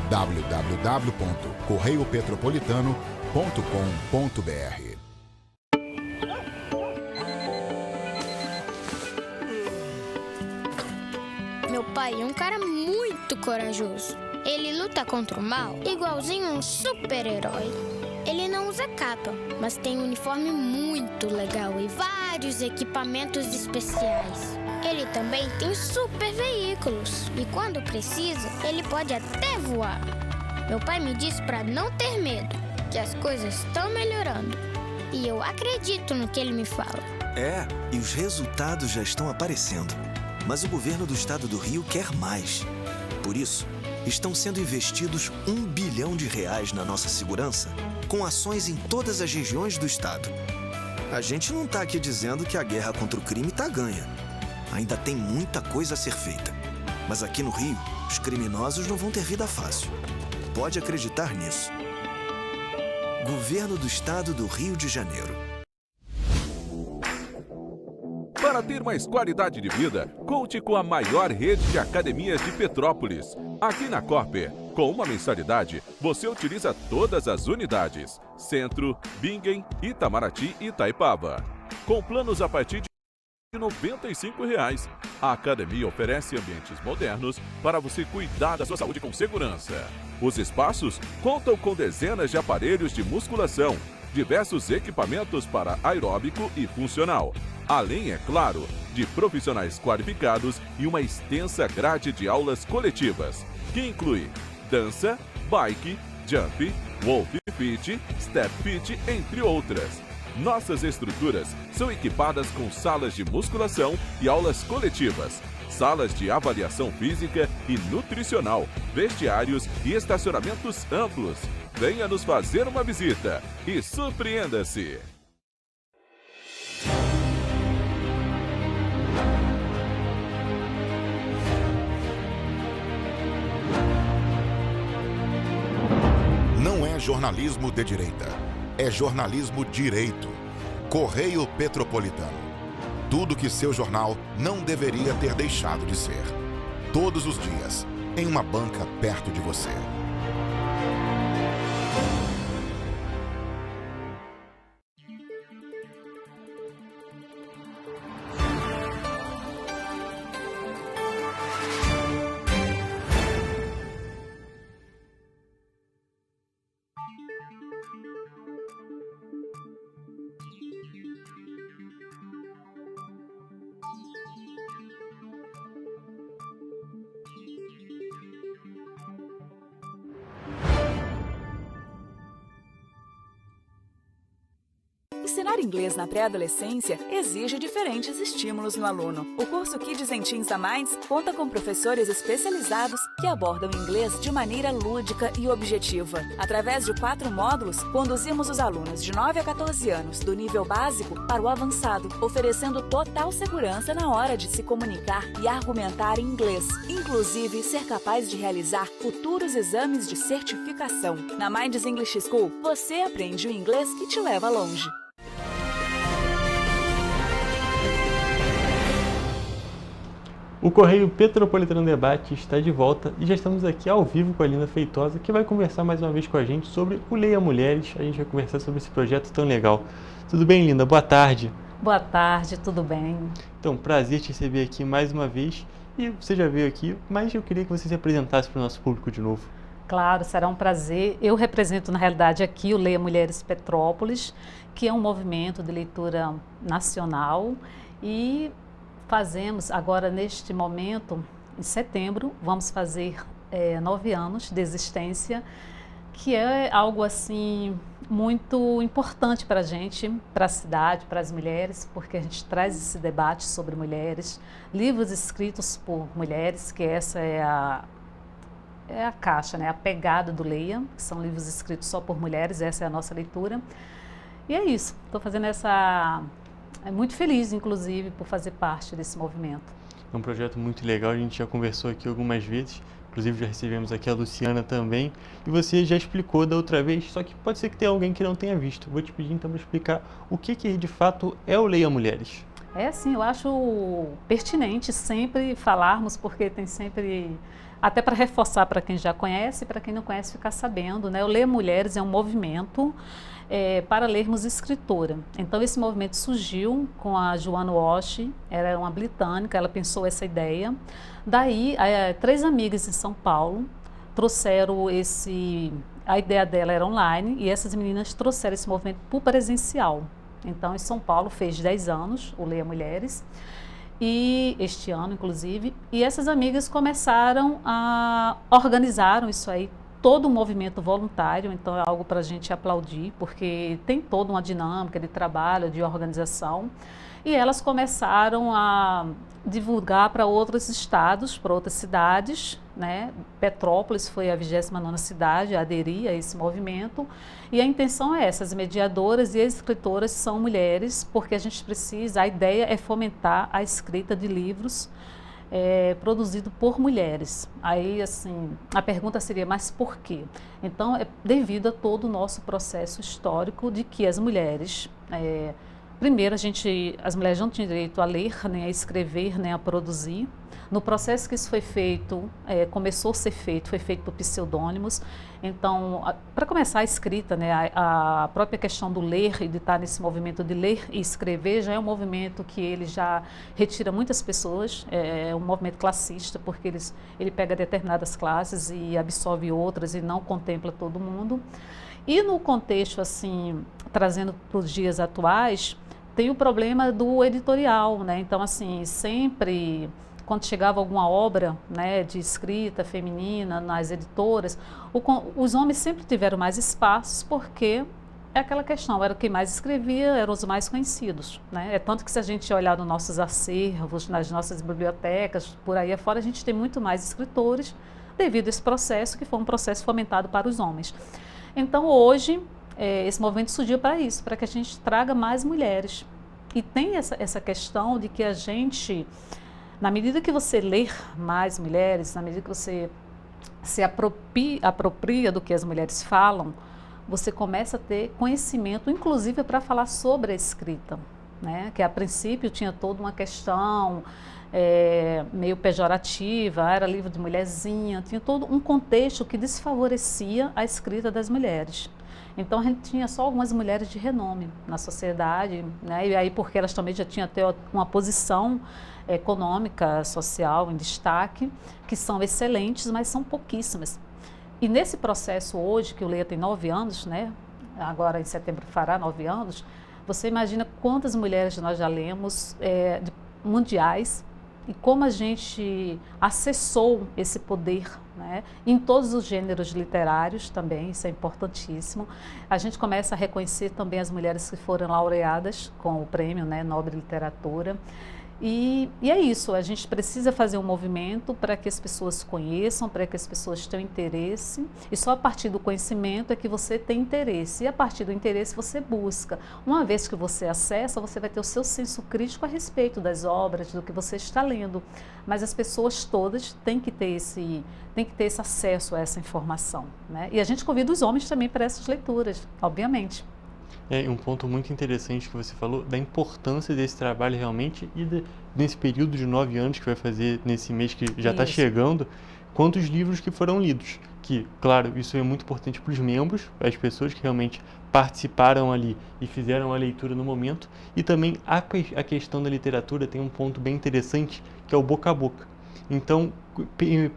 S5: www.correiopetropolitano.com.br.
S6: Meu pai é um cara muito corajoso. Ele luta contra o mal igualzinho um super-herói. Ele não usa capa, mas tem um uniforme muito legal e vários equipamentos especiais. Ele também tem super veículos e quando precisa, ele pode até voar. Meu pai me disse para não ter medo, que as coisas estão melhorando. E eu acredito no que ele me fala.
S7: É, e os resultados já estão aparecendo. Mas o governo do estado do Rio quer mais. Por isso, estão sendo investidos R$1 bilhão na nossa segurança, com ações em todas as regiões do estado. A gente não está aqui dizendo que a guerra contra o crime está ganha. Ainda tem muita coisa a ser feita. Mas aqui no Rio, os criminosos não vão ter vida fácil. Pode acreditar nisso. Governo do Estado do Rio de Janeiro.
S20: Para ter mais qualidade de vida, conte com a maior rede de academias de Petrópolis. Aqui na Corper, com uma mensalidade, você utiliza todas as unidades: Centro, Bingen, Itamaraty e Itaipava. Com planos a partir de R$ 95. A academia oferece ambientes modernos para você cuidar da sua saúde com segurança. Os espaços contam com dezenas de aparelhos de musculação, diversos equipamentos para aeróbico e funcional, além, é claro, de profissionais qualificados e uma extensa grade de aulas coletivas, que inclui dança, bike, jump, wolf fit, step fit, entre outras. Nossas estruturas são equipadas com salas de musculação e aulas coletivas, salas de avaliação física e nutricional, vestiários e estacionamentos amplos. Venha nos fazer uma visita e surpreenda-se!
S5: jornalismo de direita. É jornalismo direito. Correio Petropolitano. Tudo que seu jornal não deveria ter deixado de ser. Todos os dias, em uma banca perto de você.
S8: Ensinar inglês na pré-adolescência exige diferentes estímulos no aluno. O curso Kids and Teens a Mais conta com professores especializados que abordam inglês de maneira lúdica e objetiva. Através de 4 módulos, conduzimos os alunos de 9 a 14 anos do nível básico para o avançado, oferecendo total segurança na hora de se comunicar e argumentar em inglês, inclusive ser capaz de realizar futuros exames de certificação. Na Minds English School, você aprende o inglês que te leva longe.
S2: O Correio Petropolitano Debate está de volta e já estamos aqui ao vivo com a Lina Feitosa, que vai conversar mais uma vez com a gente sobre o Leia Mulheres. A gente vai conversar sobre esse projeto tão legal. Tudo bem, Linda? Boa tarde.
S9: Boa tarde, tudo bem?
S2: Então, prazer te receber aqui mais uma vez. E você já veio aqui, mas eu queria que você se apresentasse para o nosso público de novo.
S9: Claro, será um prazer. Eu represento, na realidade, aqui o Leia Mulheres Petrópolis, que é um movimento de leitura nacional e fazemos agora, neste momento, em setembro, vamos fazer 9 anos de existência, que é algo assim muito importante para a gente, para a cidade, para as mulheres, porque a gente traz esse debate sobre mulheres, livros escritos por mulheres, que essa é a caixa, né? A pegada do Leia, que são livros escritos só por mulheres, essa é a nossa leitura. E é isso, estou fazendo muito feliz, inclusive, por fazer parte desse movimento.
S2: É um projeto muito legal, a gente já conversou aqui algumas vezes, inclusive já recebemos aqui a Luciana também, e você já explicou da outra vez, só que pode ser que tenha alguém que não tenha visto. Vou te pedir então para explicar o que de fato é o Leia Mulheres.
S9: Sim, eu acho pertinente sempre falarmos, porque tem sempre, até para reforçar para quem já conhece, para quem não conhece ficar sabendo, né? O Leia Mulheres é um movimento para lermos escritora. Então esse movimento surgiu com a Joanne Walsh, ela era uma britânica, ela pensou essa ideia. Daí 3 amigas em São Paulo trouxeram a ideia dela era online e essas meninas trouxeram esse movimento para o presencial. Então em São Paulo fez 10 anos o Leia Mulheres, e este ano inclusive, e essas amigas começaram a organizar isso aí, todo um movimento voluntário, então é algo para a gente aplaudir, porque tem toda uma dinâmica de trabalho, de organização, e elas começaram a divulgar para outros estados, para outras cidades, né? Petrópolis foi a 29ª cidade a aderir a esse movimento, e a intenção é essa, as mediadoras e as escritoras são mulheres, porque a gente precisa, a ideia é fomentar a escrita de livros produzido por mulheres. Aí, assim, a pergunta seria, mas por quê? Então, é devido a todo o nosso processo histórico de que as mulheres, primeiro, as mulheres não tinham direito a ler, nem a escrever, nem a produzir. No processo que isso foi feito, começou a ser feito, foi feito por pseudônimos. Então, para começar a escrita, né, a própria questão do ler e de estar nesse movimento de ler e escrever já é um movimento que ele já retira muitas pessoas, é um movimento classista, porque ele pega determinadas classes e absorve outras e não contempla todo mundo. E no contexto, assim, trazendo para os dias atuais, tem o problema do editorial, né? Então, assim, sempre quando chegava alguma obra, né, de escrita feminina nas editoras, os homens sempre tiveram mais espaços, porque é aquela questão, era quem mais escrevia, eram os mais conhecidos, né? É tanto que se a gente olhar nos nossos acervos, nas nossas bibliotecas, por aí afora, a gente tem muito mais escritores devido a esse processo, que foi um processo fomentado para os homens. Então, hoje, esse movimento surgiu para isso, para que a gente traga mais mulheres. E tem essa questão de que a gente, na medida que você lê mais mulheres, na medida que você se apropria do que as mulheres falam, você começa a ter conhecimento, inclusive para falar sobre a escrita, né? Que a princípio tinha toda uma questão meio pejorativa, era livro de mulherzinha, tinha todo um contexto que desfavorecia a escrita das mulheres. Então a gente tinha só algumas mulheres de renome na sociedade, né? E aí porque elas também já tinham até uma posição econômica, social em destaque, que são excelentes, mas são pouquíssimas. E nesse processo hoje, que o Leia tem 9 anos, né? Agora em setembro fará 9 anos, você imagina quantas mulheres nós já lemos mundiais e como a gente acessou esse poder, né? Em todos os gêneros literários também, isso é importantíssimo. A gente começa a reconhecer também as mulheres que foram laureadas com o prêmio, né, Nobel de Literatura. E é isso, a gente precisa fazer um movimento para que as pessoas conheçam, para que as pessoas tenham interesse, e só a partir do conhecimento é que você tem interesse, e a partir do interesse você busca. Uma vez que você acessa, você vai ter o seu senso crítico a respeito das obras, do que você está lendo, mas as pessoas todas têm que ter esse acesso a essa informação, né? E a gente convida os homens também para essas leituras, obviamente.
S2: Um ponto muito interessante que você falou, da importância desse trabalho realmente e nesse período de 9 anos que vai fazer nesse mês que já está chegando, quantos livros que foram lidos. Que, claro, isso é muito importante para os membros, as pessoas que realmente participaram ali e fizeram a leitura no momento. E também a questão da literatura tem um ponto bem interessante, que é o boca a boca. Então,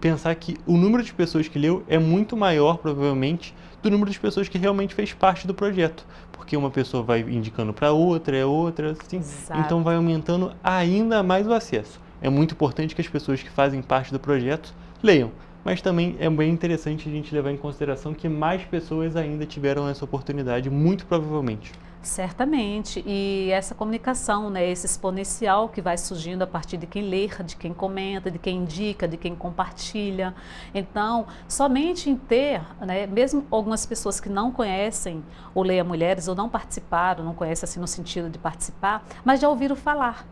S2: pensar que o número de pessoas que leu é muito maior, provavelmente, do número de pessoas que realmente fez parte do projeto. Porque uma pessoa vai indicando para outra, assim. Então vai aumentando ainda mais o acesso. É muito importante que as pessoas que fazem parte do projeto leiam. Mas também é bem interessante a gente levar em consideração que mais pessoas ainda tiveram essa oportunidade, muito provavelmente.
S9: Certamente, e essa comunicação, né, esse exponencial que vai surgindo a partir de quem lê, de quem comenta, de quem indica, de quem compartilha. Então, somente em ter, né, mesmo algumas pessoas que não conhecem o Leia Mulheres ou não participaram, não conhecem assim no sentido de participar, mas já ouviram falar.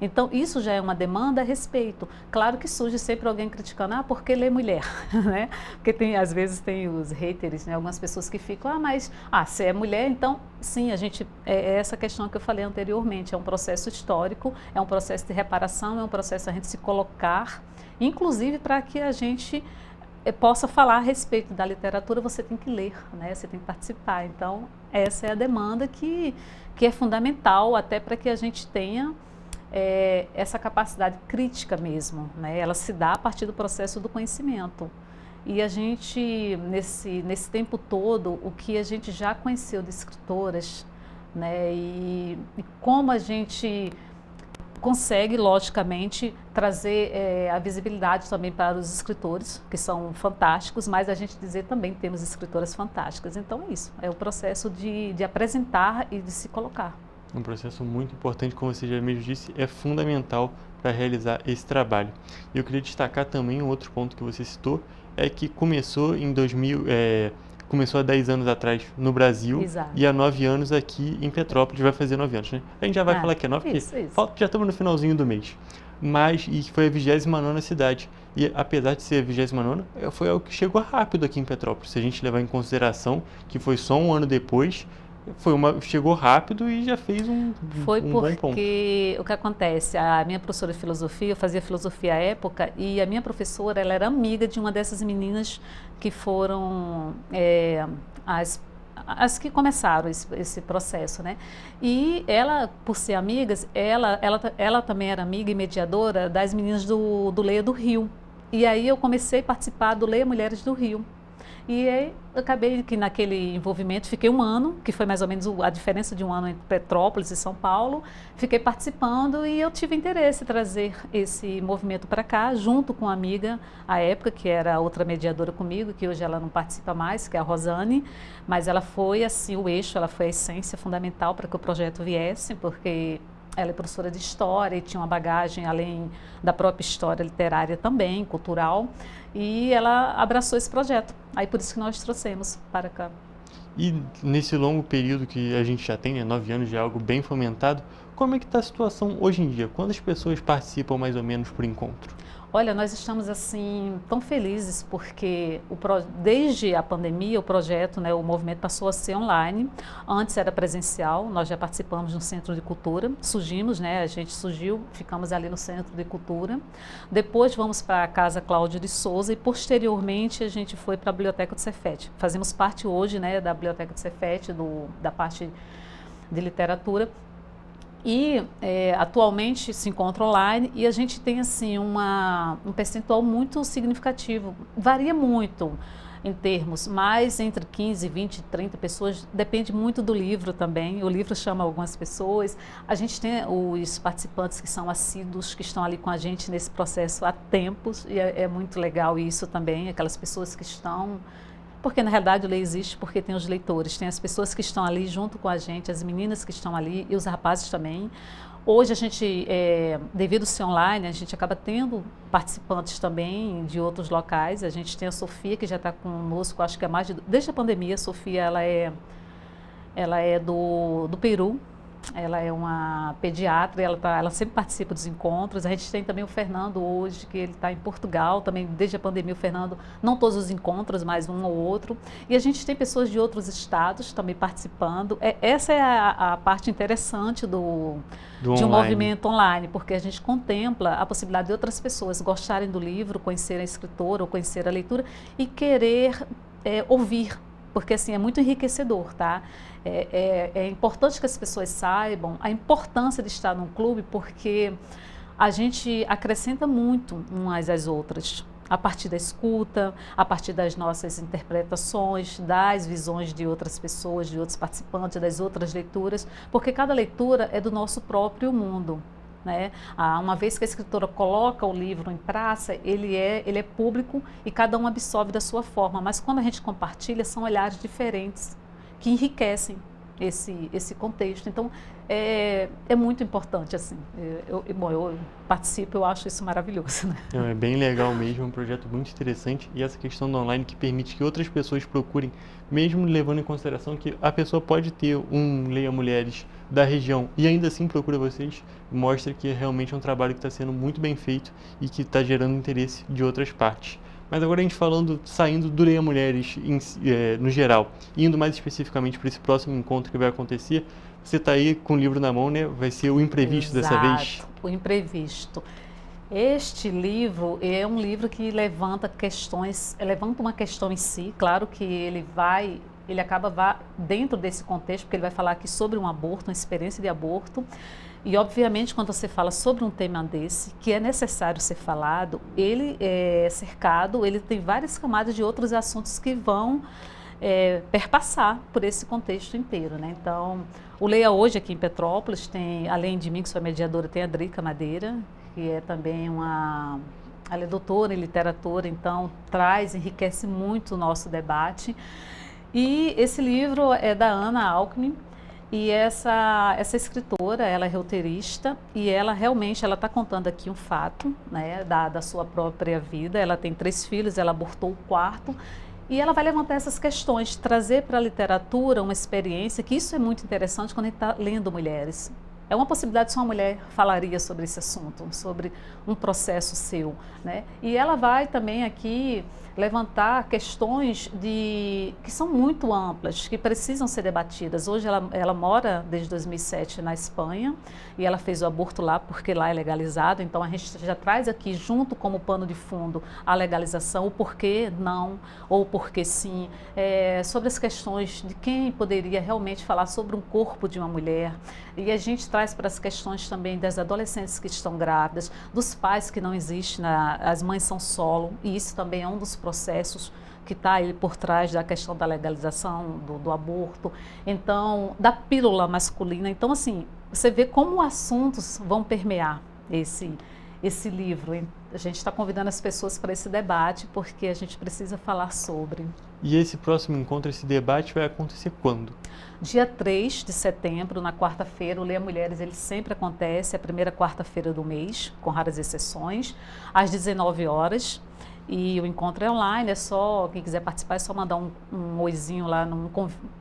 S9: Então, isso já é uma demanda a respeito. Claro que surge sempre alguém criticando, por que ler mulher? Né? Porque às vezes tem os haters, né? Algumas pessoas que ficam, se é mulher, então, sim, é essa questão que eu falei anteriormente, é um processo histórico, é um processo de reparação, é um processo a gente se colocar, inclusive para que a gente possa falar a respeito da literatura, você tem que ler, né? Você tem que participar. Então, essa é a demanda que é fundamental até para que a gente tenha essa capacidade crítica mesmo, né? Ela se dá a partir do processo do conhecimento. E a gente, nesse tempo todo, o que a gente já conheceu de escritoras, né? E como a gente consegue, logicamente, trazer a visibilidade também para os escritores, que são fantásticos, mas a gente dizer também que temos escritoras fantásticas. Então é isso, é o processo de apresentar e de se colocar.
S2: Um processo muito importante, como você já mesmo disse, é fundamental para realizar esse trabalho. E eu queria destacar também um outro ponto que você citou, é que começou em começou há 10 anos atrás no Brasil.
S9: Exato.
S2: E há 9 anos aqui em Petrópolis, vai fazer 9 anos, né? A gente já vai falar que é 9, porque já estamos no finalzinho do mês. E foi a 29ª cidade. E apesar de ser a 29ª, foi algo que chegou rápido aqui em Petrópolis. Se a gente levar em consideração que foi só um ano depois, chegou rápido e já fez um bom ponto.
S9: Porque o que acontece, a minha professora de filosofia, eu fazia filosofia à época, e a minha professora, ela era amiga de uma dessas meninas que foram as que começaram esse processo, né? E ela, por ser amigas, ela também era amiga e mediadora das meninas do Leia do Rio. E aí eu comecei a participar do Leia Mulheres do Rio. E aí, eu acabei que naquele envolvimento, fiquei um ano, que foi mais ou menos a diferença de um ano entre Petrópolis e São Paulo, fiquei participando e eu tive interesse em trazer esse movimento para cá, junto com uma amiga, à época, que era outra mediadora comigo, que hoje ela não participa mais, que é a Rosane, mas ela foi assim o eixo, ela foi a essência fundamental para que o projeto viesse, porque ela é professora de história e tinha uma bagagem além da própria história literária também, cultural, e ela abraçou esse projeto. Aí por isso que nós trouxemos para cá.
S2: E nesse longo período que a gente já tem, né, 9 anos, já é algo bem fomentado, como é que está a situação hoje em dia? Quantas pessoas participam mais ou menos por encontro?
S9: Olha, nós estamos assim tão felizes porque desde a pandemia o projeto, né, o movimento passou a ser online. Antes era presencial, nós já participamos no Centro de Cultura, surgimos, né, a gente surgiu, ficamos ali no Centro de Cultura. Depois vamos para a Casa Cláudio de Souza e posteriormente a gente foi para a Biblioteca do Cefet. Fazemos parte hoje, né, da Biblioteca do Cefet, da parte de literatura. E atualmente se encontra online e a gente tem assim um percentual muito significativo, varia muito em termos, mas entre 15, 20, 30 pessoas, depende muito do livro também, o livro chama algumas pessoas, a gente tem os participantes que são assíduos, que estão ali com a gente nesse processo há tempos e é muito legal isso também, aquelas pessoas que estão... Porque, na realidade, o Leia existe porque tem os leitores, tem as pessoas que estão ali junto com a gente, as meninas que estão ali e os rapazes também. Hoje, a gente, devido ser online, a gente acaba tendo participantes também de outros locais. A gente tem a Sofia, que já está conosco, acho que é desde a pandemia. A Sofia, ela é do Peru. Ela é uma pediatra, ela sempre participa dos encontros. A gente tem também o Fernando hoje, que ele está em Portugal, também desde a pandemia o Fernando, não todos os encontros, mas um ou outro. E a gente tem pessoas de outros estados também participando. Essa é a parte interessante de um movimento online, porque a gente contempla a possibilidade de outras pessoas gostarem do livro, conhecer a escritora ou conhecer a leitura e querer ouvir, porque assim é muito enriquecedor, tá? É importante que as pessoas saibam a importância de estar num clube, porque a gente acrescenta muito umas às outras, a partir da escuta, a partir das nossas interpretações, das visões de outras pessoas, de outros participantes, das outras leituras, porque cada leitura é do nosso próprio mundo. Né? Uma vez que a escritora coloca o livro em praça, ele é público e cada um absorve da sua forma, mas quando a gente compartilha, são olhares diferentes que enriquecem esse contexto. Então, é muito importante, assim. Eu participo, eu acho isso maravilhoso. Né?
S2: É bem legal mesmo, é um projeto muito interessante e essa questão do online que permite que outras pessoas procurem, mesmo levando em consideração que a pessoa pode ter um Leia Mulheres da região e ainda assim procura vocês, mostra que realmente é um trabalho que está sendo muito bem feito e que está gerando interesse de outras partes. Mas agora a gente saindo do Leia Mulheres no geral, indo mais especificamente para esse próximo encontro que vai acontecer, você está aí com o livro na mão, né? Vai ser o Imprevisto. Exato, dessa vez?
S9: O Imprevisto. Este livro é um livro que levanta uma questão em si, claro que ele acaba dentro desse contexto, porque ele vai falar aqui sobre um aborto, uma experiência de aborto. E, obviamente, quando você fala sobre um tema desse, que é necessário ser falado, ele é cercado, ele tem várias camadas de outros assuntos que vão perpassar por esse contexto inteiro. Né? Então, o Leia hoje aqui em Petrópolis tem, além de mim, que sou a mediadora, tem a Drica Madeira, que é também ela é doutora em literatura, então enriquece muito o nosso debate. E esse livro é da Ana Alckmin, e essa escritora, ela é roteirista e ela realmente está contando aqui um fato, né, da sua própria vida. Ela tem 3 filhos, ela abortou o 4º e ela vai levantar essas questões, trazer para a literatura uma experiência, que isso é muito interessante quando a gente está lendo mulheres. É uma possibilidade se uma mulher falaria sobre esse assunto, sobre um processo seu, né? E ela vai também aqui levantar questões que são muito amplas, que precisam ser debatidas. Hoje ela mora desde 2007 na Espanha e ela fez o aborto lá porque lá é legalizado, então a gente já traz aqui junto como pano de fundo a legalização, o porquê não ou o porquê sim, sobre as questões de quem poderia realmente falar sobre um corpo de uma mulher. E a gente traz para as questões também das adolescentes que estão grávidas, dos pais que não existem, as mães são solo, e isso também é um dos processos que está aí por trás da questão da legalização, do aborto, então, da pílula masculina. Então, assim, você vê como assuntos vão permear esse livro. A gente está convidando as pessoas para esse debate, porque a gente precisa falar sobre.
S2: E esse próximo encontro, esse debate vai acontecer quando?
S9: Dia 3 de setembro, na quarta-feira. O Leia Mulheres, ele sempre acontece, a primeira quarta-feira do mês, com raras exceções, às 19 horas. E o encontro é online, quem quiser participar é só mandar um oizinho lá,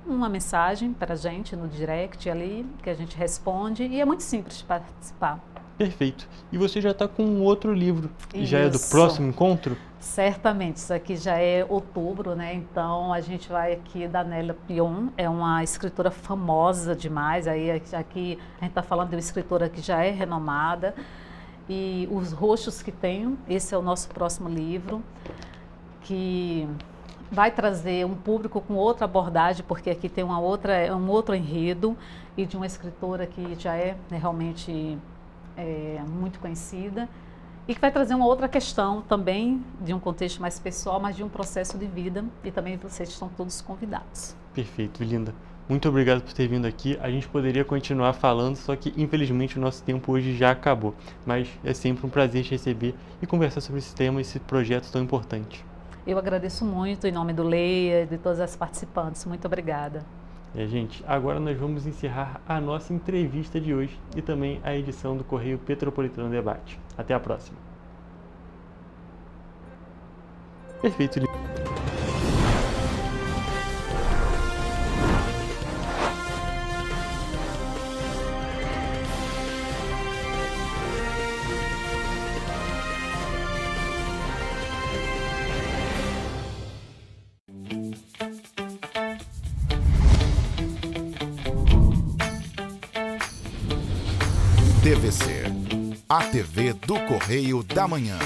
S9: uma mensagem para a gente no direct ali, que a gente responde. E é muito simples de participar.
S2: Perfeito. E você já está com um outro livro, e já é do
S9: Isso.
S2: próximo encontro?
S9: Certamente, isso aqui já é outubro, né? Então a gente vai aqui da Nélia Pion, é uma escritora famosa demais. Aí aqui a gente está falando de uma escritora que já é renomada. E Os Roxos que Tenho, esse é o nosso próximo livro, que vai trazer um público com outra abordagem, porque aqui tem um outro enredo, e de uma escritora que já é, né, realmente muito conhecida, e que vai trazer uma outra questão também, de um contexto mais pessoal, mas de um processo de vida, e também vocês estão todos convidados.
S2: Perfeito, linda. Muito obrigado por ter vindo aqui. A gente poderia continuar falando, só que infelizmente o nosso tempo hoje já acabou. Mas é sempre um prazer te receber e conversar sobre esse tema, esse projeto tão importante.
S9: Eu agradeço muito em nome do Leia e de todas as participantes. Muito obrigada.
S2: Gente, agora nós vamos encerrar a nossa entrevista de hoje e também a edição do Correio Petropolitano Debate. Até a próxima. Perfeito.
S5: TVC, a TV do Correio da Manhã.